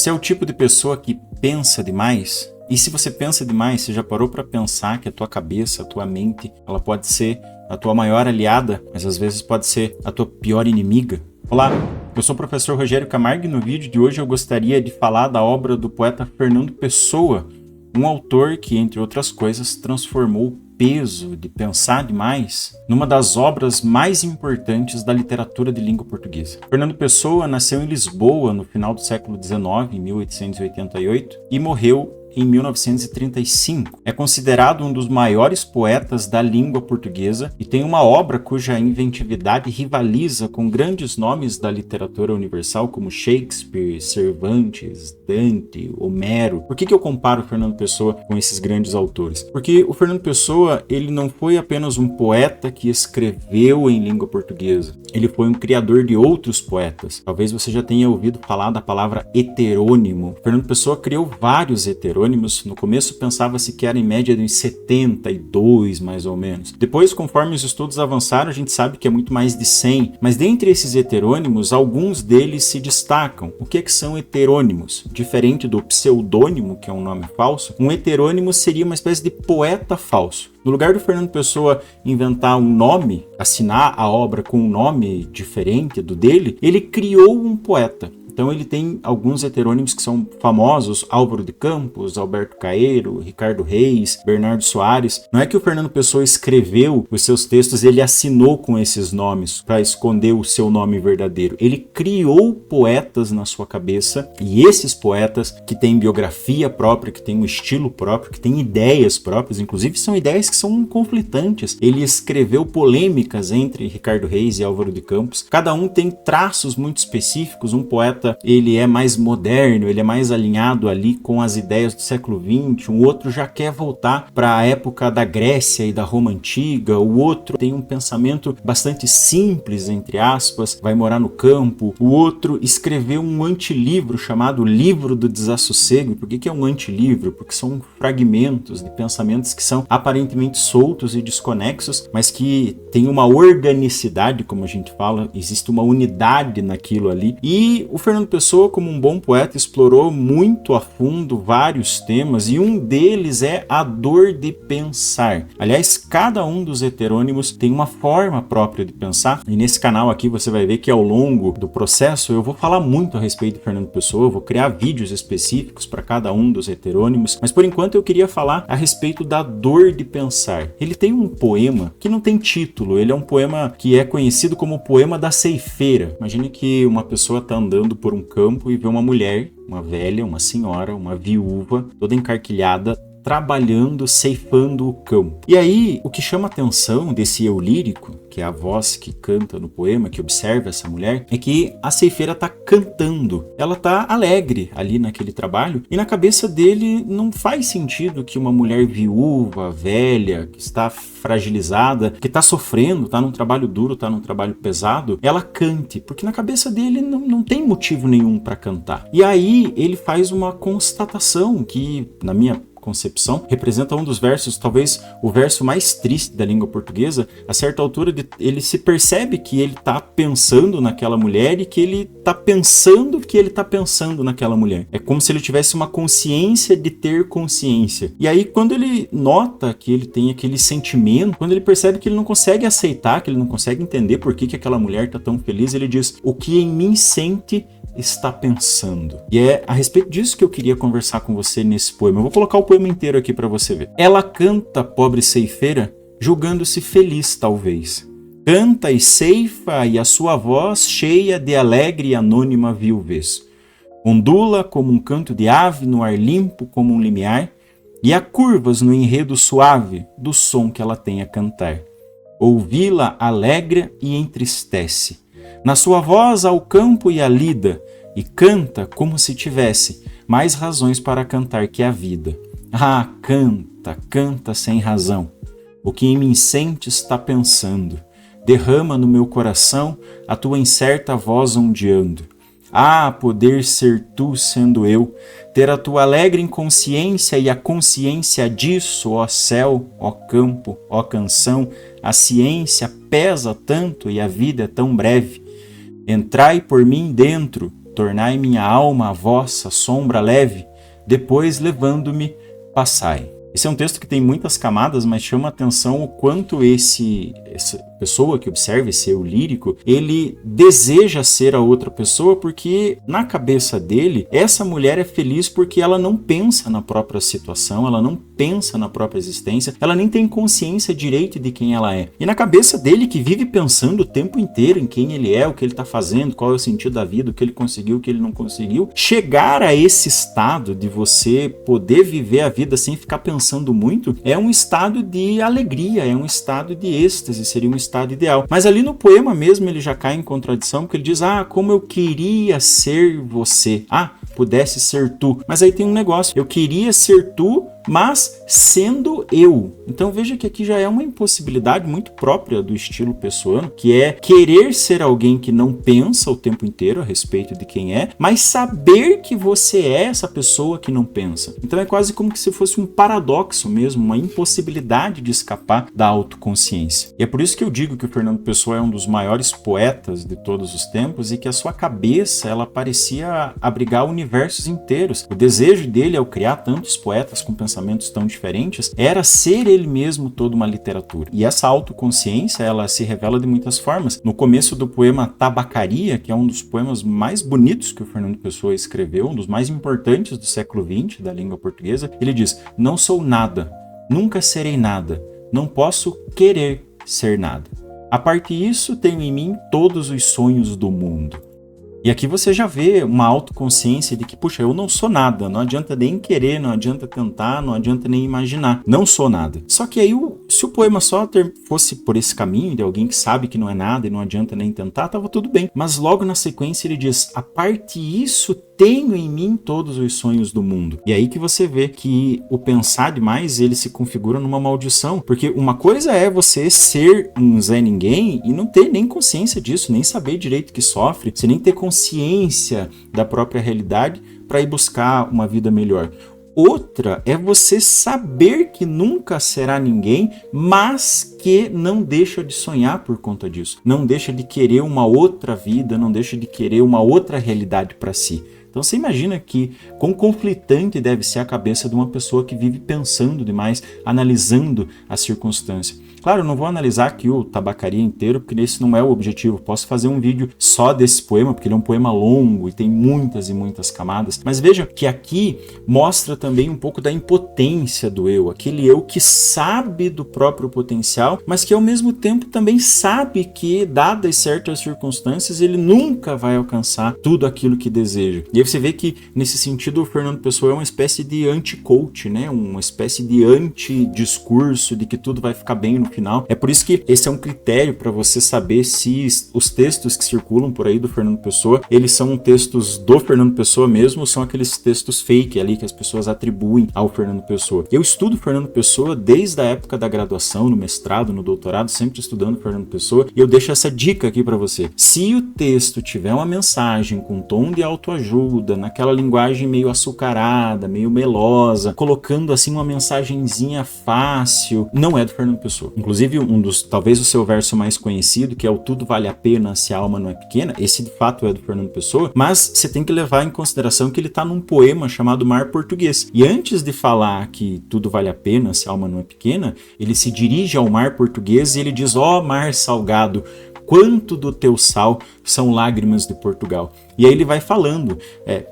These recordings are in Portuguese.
Você é o tipo de pessoa que pensa demais? E se você pensa demais, você já parou para pensar que a tua cabeça, a tua mente, ela pode ser a tua maior aliada, mas às vezes pode ser a tua pior inimiga? Olá, eu sou o professor Rogério Camargo e no vídeo de hoje eu gostaria de falar da obra do poeta Fernando Pessoa, um autor que, entre outras coisas, transformou o peso de pensar demais numa das obras mais importantes da literatura de língua portuguesa. Fernando Pessoa nasceu em Lisboa no final do século XIX, em 1888, e morreu em 1935. É considerado um dos maiores poetas da língua portuguesa e tem uma obra cuja inventividade rivaliza com grandes nomes da literatura universal como Shakespeare, Cervantes, Dante, Homero. Por que eu comparo o Fernando Pessoa com esses grandes autores? Porque o Fernando Pessoa, ele não foi apenas um poeta que escreveu em língua portuguesa. Ele foi um criador de outros poetas. Talvez você já tenha ouvido falar da palavra heterônimo. Fernando Pessoa criou vários heterônimos. No começo pensava-se que era em média de uns 72, mais ou menos. Depois, conforme os estudos avançaram, a gente sabe que é muito mais de 100. Mas dentre esses heterônimos, alguns deles se destacam. O que são heterônimos? Diferente do pseudônimo, que é um nome falso, um heterônimo seria uma espécie de poeta falso. No lugar do Fernando Pessoa inventar um nome, assinar a obra com um nome diferente do dele, ele criou um poeta. Então ele tem alguns heterônimos que são famosos: Álvaro de Campos, Alberto Caeiro, Ricardo Reis, Bernardo Soares. Não é que o Fernando Pessoa escreveu os seus textos, ele assinou com esses nomes para esconder o seu nome verdadeiro. Ele criou poetas na sua cabeça, e esses poetas que têm biografia própria, que têm um estilo próprio, que têm ideias próprias, inclusive são ideias que são conflitantes. Ele escreveu polêmicas entre Ricardo Reis e Álvaro de Campos. Cada um tem traços muito específicos. Um poeta, ele é mais moderno, ele é mais alinhado ali com as ideias do século XX, um outro já quer voltar para a época da Grécia e da Roma Antiga, o outro tem um pensamento bastante simples, entre aspas, vai morar no campo, o outro escreveu um antilivro chamado Livro do Desassossego. Por que é um antilivro? Porque são fragmentos de pensamentos que são aparentemente soltos e desconexos, mas que tem uma organicidade, como a gente fala, existe uma unidade naquilo ali. E o Fernando Pessoa, como um bom poeta, explorou muito a fundo vários temas, e um deles é a dor de pensar. Aliás, cada um dos heterônimos tem uma forma própria de pensar, e nesse canal aqui você vai ver que ao longo do processo eu vou falar muito a respeito de Fernando Pessoa, eu vou criar vídeos específicos para cada um dos heterônimos, mas por enquanto eu queria falar a respeito da dor de pensar. Ele tem um poema que não tem título, ele é um poema que é conhecido como o poema da ceifeira. Imagine que uma pessoa está andando por um campo e vê uma mulher, uma velha, uma senhora, uma viúva, toda encarquilhada, trabalhando, ceifando o campo. E aí, o que chama a atenção desse eu lírico, que é a voz que canta no poema, que observa essa mulher, é que a ceifeira está cantando. Ela está alegre ali naquele trabalho, e na cabeça dele não faz sentido que uma mulher viúva, velha, que está fragilizada, que está sofrendo, está num trabalho duro, está num trabalho pesado, ela cante, porque na cabeça dele não tem motivo nenhum para cantar. E aí ele faz uma constatação que, na minha concepção, representa um dos versos, talvez o verso mais triste da língua portuguesa. A certa altura ele se percebe que ele está pensando naquela mulher e que ele está pensando que ele está pensando naquela mulher. É como se ele tivesse uma consciência de ter consciência. E aí, quando ele nota que ele tem aquele sentimento, quando ele percebe que ele não consegue aceitar, que ele não consegue entender por que aquela mulher está tão feliz, ele diz: "O que em mim sente está pensando". E é a respeito disso que eu queria conversar com você nesse poema. Eu vou colocar o poema inteiro aqui para você ver. Ela canta, pobre ceifeira, julgando-se feliz, talvez. Canta e ceifa, e a sua voz, cheia de alegre e anônima viuvez, ondula como um canto de ave no ar limpo como um limiar, e há curvas no enredo suave do som que ela tem a cantar. Ouvi-la alegra e entristece. Na sua voz ao campo e a lida, e canta como se tivesse mais razões para cantar que a vida. Ah, canta, canta sem razão. O que em mim sente está pensando. Derrama no meu coração a tua incerta voz ondeando. Ah, poder ser tu sendo eu, ter a tua alegre inconsciência e a consciência disso, ó céu, ó campo, ó canção, a ciência pesa tanto e a vida é tão breve. Entrai por mim dentro, tornai minha alma a vossa sombra leve, depois levando-me, passai. Esse é um texto que tem muitas camadas, mas chama a atenção o quanto essa pessoa que observa esse eu lírico, ele deseja ser a outra pessoa porque na cabeça dele, essa mulher é feliz porque ela não pensa na própria situação, ela não pensa na própria existência, ela nem tem consciência direito de quem ela é. E na cabeça dele, que vive pensando o tempo inteiro em quem ele é, o que ele está fazendo, qual é o sentido da vida, o que ele conseguiu, o que ele não conseguiu, chegar a esse estado de você poder viver a vida sem ficar pensando muito, é um estado de alegria, é um estado de êxtase, seria um estado ideal. Mas ali no poema mesmo ele já cai em contradição, porque ele diz, como eu queria ser você, pudesse ser tu. Mas aí tem um negócio, eu queria ser tu, mas sendo eu. Então veja que aqui já é uma impossibilidade muito própria do estilo pessoano, que é querer ser alguém que não pensa o tempo inteiro a respeito de quem é, mas saber que você é essa pessoa que não pensa. Então é quase como se fosse um paradoxo mesmo, uma impossibilidade de escapar da autoconsciência. E é por isso que eu digo que o Fernando Pessoa é um dos maiores poetas de todos os tempos e que a sua cabeça, ela parecia abrigar universos inteiros. O desejo dele ao criar tantos poetas com pensamentos tão diferentes era ser ele mesmo toda uma literatura. E essa autoconsciência, ela se revela de muitas formas. No começo do poema Tabacaria, que é um dos poemas mais bonitos que o Fernando Pessoa escreveu, um dos mais importantes do século XX da língua portuguesa, ele diz: não sou nada, nunca serei nada, não posso querer ser nada. A parte disso, tenho em mim todos os sonhos do mundo. E aqui você já vê uma autoconsciência de que, puxa, eu não sou nada, não adianta nem querer, não adianta tentar, não adianta nem imaginar, não sou nada. Só que aí, se o poema só fosse por esse caminho, de alguém que sabe que não é nada e não adianta nem tentar, tava tudo bem. Mas logo na sequência ele diz, a parte disso, tenho em mim todos os sonhos do mundo. E aí que você vê que o pensar demais, ele se configura numa maldição, porque uma coisa é você ser um Zé Ninguém e não ter nem consciência disso, nem saber direito que sofre, você nem ter consciência da própria realidade para ir buscar uma vida melhor. Outra é você saber que nunca será ninguém, mas que não deixa de sonhar por conta disso. Não deixa de querer uma outra vida, não deixa de querer uma outra realidade para si. Então você imagina que quão conflitante deve ser a cabeça de uma pessoa que vive pensando demais, analisando a circunstância. Claro, eu não vou analisar aqui o Tabacaria inteiro, porque esse não é o objetivo. Posso fazer um vídeo só desse poema, porque ele é um poema longo e tem muitas e muitas camadas. Mas veja que aqui mostra também um pouco da impotência do eu. Aquele eu que sabe do próprio potencial, mas que ao mesmo tempo também sabe que, dadas certas circunstâncias, ele nunca vai alcançar tudo aquilo que deseja. E aí você vê que, nesse sentido, o Fernando Pessoa é uma espécie de anti-coach, né? Uma espécie de anti-discurso de que tudo vai ficar bem no final. É por isso que esse é um critério para você saber se os textos que circulam por aí do Fernando Pessoa, eles são textos do Fernando Pessoa mesmo, ou são aqueles textos fake ali que as pessoas atribuem ao Fernando Pessoa. Eu estudo Fernando Pessoa desde a época da graduação, no mestrado, no doutorado, sempre estudando Fernando Pessoa, e eu deixo essa dica aqui para você. Se o texto tiver uma mensagem com tom de autoajuda, naquela linguagem meio açucarada, meio melosa, colocando assim uma mensagenzinha fácil, não é do Fernando Pessoa. Inclusive, talvez o seu verso mais conhecido, que é o Tudo Vale a Pena se a Alma Não é Pequena, esse de fato é do Fernando Pessoa, mas você tem que levar em consideração que ele está num poema chamado Mar Português. E antes de falar que tudo vale a pena se a alma não é pequena, ele se dirige ao mar português e ele diz: ó mar salgado, quanto do teu sal são lágrimas de Portugal. E aí ele vai falando,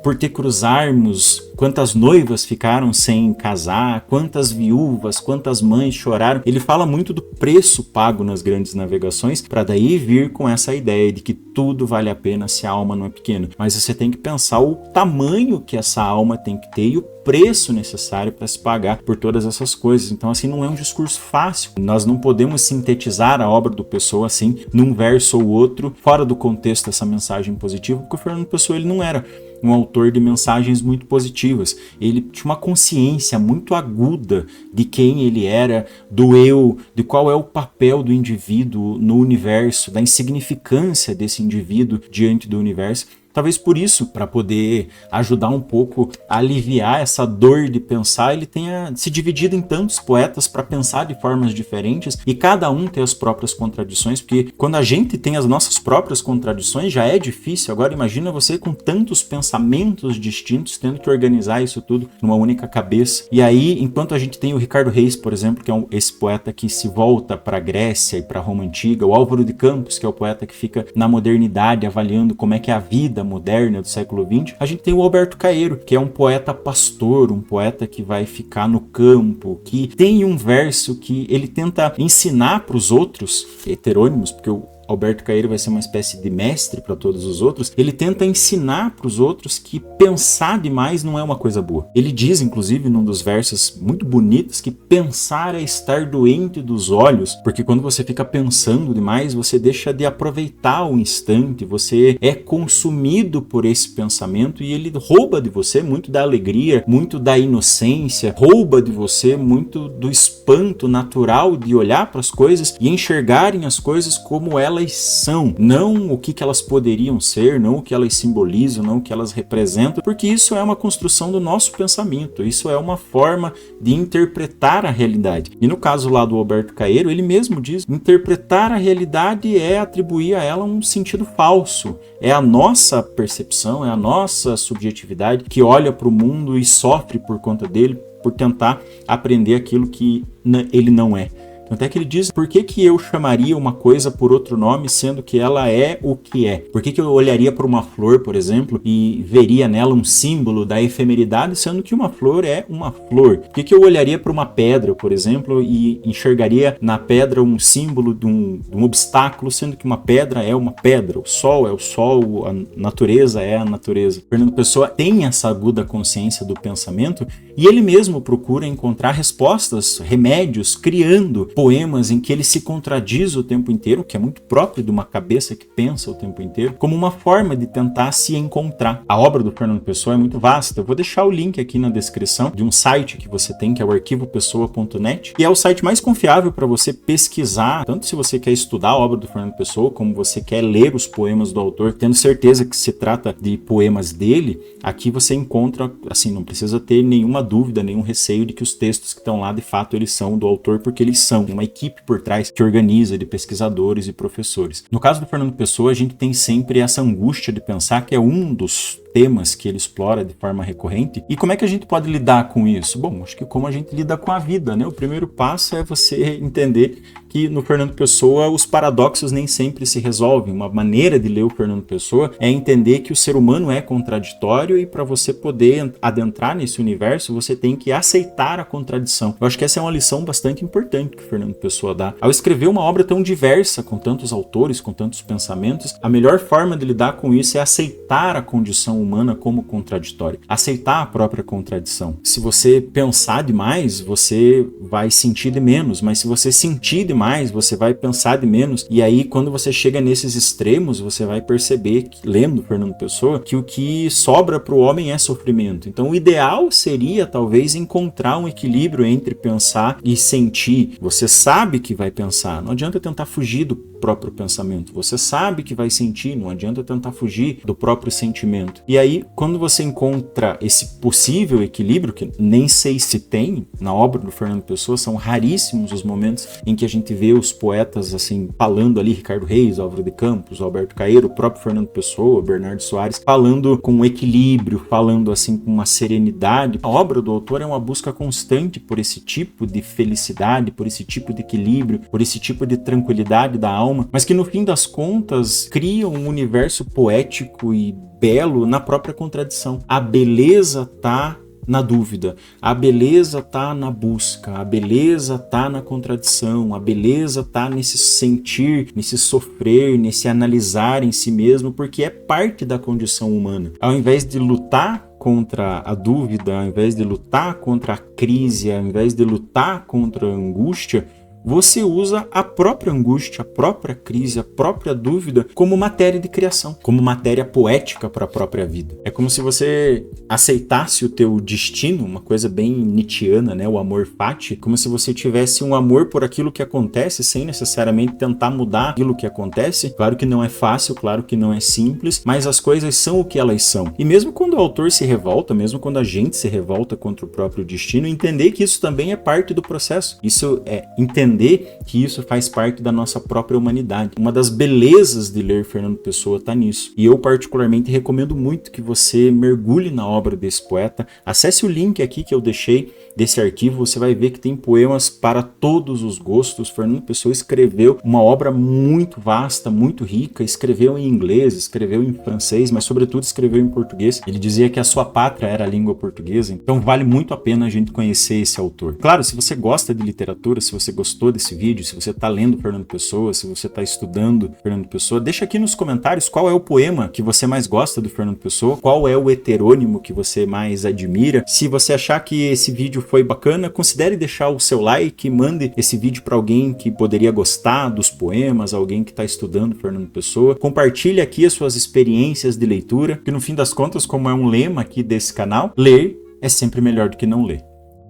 por te cruzarmos, quantas noivas ficaram sem casar, quantas viúvas, quantas mães choraram. Ele fala muito do preço pago nas grandes navegações, para daí vir com essa ideia de que tudo vale a pena se a alma não é pequena. Mas você tem que pensar o tamanho que essa alma tem que ter e o preço necessário para se pagar por todas essas coisas. Então, assim, não é um discurso fácil. Nós não podemos sintetizar a obra do Pessoa assim, num verso ou outro, fora do contexto dessa mensagem positiva, porque o Fernando Pessoa ele não era um autor de mensagens muito positivas. Ele tinha uma consciência muito aguda de quem ele era, do eu, de qual é o papel do indivíduo no universo, da insignificância desse indivíduo diante do universo. Talvez por isso, para poder ajudar um pouco a aliviar essa dor de pensar, ele tenha se dividido em tantos poetas para pensar de formas diferentes e cada um ter as próprias contradições, porque quando a gente tem as nossas próprias contradições já é difícil. Agora imagina você com tantos pensamentos distintos tendo que organizar isso tudo numa única cabeça. E aí, enquanto a gente tem o Ricardo Reis, por exemplo, que é esse poeta que se volta para a Grécia e para a Roma Antiga, o Álvaro de Campos, que é o poeta que fica na modernidade avaliando como é que é a vida moderna do século XX, a gente tem o Alberto Caeiro, que é um poeta pastor, um poeta que vai ficar no campo, que tem um verso que ele tenta ensinar para os outros, heterônimos, porque o Alberto Caeiro vai ser uma espécie de mestre para todos os outros. Ele tenta ensinar para os outros que pensar demais não é uma coisa boa. Ele diz, inclusive, num dos versos muito bonitos, que pensar é estar doente dos olhos, porque quando você fica pensando demais, você deixa de aproveitar o instante, você é consumido por esse pensamento e ele rouba de você muito da alegria, muito da inocência, rouba de você muito do espanto natural de olhar para as coisas e enxergarem as coisas como elas são, não o que elas poderiam ser, não o que elas simbolizam, não o que elas representam, porque isso é uma construção do nosso pensamento, isso é uma forma de interpretar a realidade. E no caso lá do Alberto Caeiro, ele mesmo diz, interpretar a realidade é atribuir a ela um sentido falso, é a nossa percepção, é a nossa subjetividade que olha para o mundo e sofre por conta dele, por tentar aprender aquilo que ele não é. Até que ele diz, por que eu chamaria uma coisa por outro nome, sendo que ela é o que é? Por que eu olharia para uma flor, por exemplo, e veria nela um símbolo da efemeridade, sendo que uma flor é uma flor? Por que eu olharia para uma pedra, por exemplo, e enxergaria na pedra um símbolo de um obstáculo, sendo que uma pedra é uma pedra? O sol é o sol, a natureza é a natureza. Fernando Pessoa tem essa aguda consciência do pensamento e ele mesmo procura encontrar respostas, remédios, criando poemas em que ele se contradiz o tempo inteiro, que é muito próprio de uma cabeça que pensa o tempo inteiro, como uma forma de tentar se encontrar. A obra do Fernando Pessoa é muito vasta. Eu vou deixar o link aqui na descrição de um site que você tem, que é o arquivopessoa.net, e é o site mais confiável para você pesquisar, tanto se você quer estudar a obra do Fernando Pessoa, como você quer ler os poemas do autor, tendo certeza que se trata de poemas dele. Aqui você encontra, assim, não precisa ter nenhuma dúvida, nenhum receio de que os textos que estão lá, de fato, eles são do autor, porque eles são uma equipe por trás que organiza, de pesquisadores e professores. No caso do Fernando Pessoa, a gente tem sempre essa angústia de pensar que é um dos temas que ele explora de forma recorrente. E como é que a gente pode lidar com isso? Bom, acho que como a gente lida com a vida, né? O primeiro passo é você entender que no Fernando Pessoa os paradoxos nem sempre se resolvem. Uma maneira de ler o Fernando Pessoa é entender que o ser humano é contraditório e para você poder adentrar nesse universo, você tem que aceitar a contradição. Eu acho que essa é uma lição bastante importante que o Fernando Pessoa dá. Ao escrever uma obra tão diversa, com tantos autores, com tantos pensamentos, a melhor forma de lidar com isso é aceitar a condição humana como contraditória, aceitar a própria contradição. Se você pensar demais, você vai sentir de menos, mas se você sentir demais, você vai pensar de menos, e aí quando você chega nesses extremos, você vai perceber, lendo Fernando Pessoa, que o que sobra para o homem é sofrimento. Então o ideal seria talvez encontrar um equilíbrio entre pensar e sentir. Você sabe que vai pensar, não adianta tentar fugir do próprio pensamento, você sabe que vai sentir, não adianta tentar fugir do próprio sentimento. E aí, quando você encontra esse possível equilíbrio, que nem sei se tem na obra do Fernando Pessoa, são raríssimos os momentos em que a gente vê os poetas assim falando ali, Ricardo Reis, Álvaro de Campos, Alberto Caeiro, o próprio Fernando Pessoa, Bernardo Soares, falando com equilíbrio, falando assim com uma serenidade. A obra do autor é uma busca constante por esse tipo de felicidade, por esse tipo de equilíbrio, por esse tipo de tranquilidade da alma, mas que no fim das contas cria um universo poético e belo na própria contradição. A beleza tá na dúvida, a beleza tá na busca, a beleza tá na contradição, a beleza tá nesse sentir, nesse sofrer, nesse analisar em si mesmo, porque é parte da condição humana. Ao invés de lutar contra a dúvida, ao invés de lutar contra a crise, ao invés de lutar contra a angústia, você usa a própria angústia, a própria crise, a própria dúvida como matéria de criação, como matéria poética para a própria vida. É como se você aceitasse o teu destino, uma coisa bem nietzschiana, né? O amor fati, como se você tivesse um amor por aquilo que acontece, sem necessariamente tentar mudar aquilo que acontece. Claro que não é fácil, claro que não é simples, mas as coisas são o que elas são. E mesmo quando o autor se revolta, mesmo quando a gente se revolta contra o próprio destino, entender que isso também é parte do processo. Isso é entender que isso faz parte da nossa própria humanidade. Uma das belezas de ler Fernando Pessoa está nisso. E eu particularmente recomendo muito que você mergulhe na obra desse poeta. Acesse o link aqui que eu deixei desse arquivo, você vai ver que tem poemas para todos os gostos. Fernando Pessoa escreveu uma obra muito vasta, muito rica, escreveu em inglês, escreveu em francês, mas sobretudo escreveu em português. Ele dizia que a sua pátria era a língua portuguesa, então vale muito a pena a gente conhecer esse autor. Claro, se você gosta de literatura, se você gostou desse vídeo, se você está lendo Fernando Pessoa, se você está estudando Fernando Pessoa, deixa aqui nos comentários qual é o poema que você mais gosta do Fernando Pessoa, qual é o heterônimo que você mais admira. Se você achar que esse vídeo foi bacana, considere deixar o seu like, mande esse vídeo para alguém que poderia gostar dos poemas, alguém que está estudando Fernando Pessoa. Compartilhe aqui as suas experiências de leitura, que no fim das contas, como é um lema aqui desse canal, ler é sempre melhor do que não ler.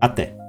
Até!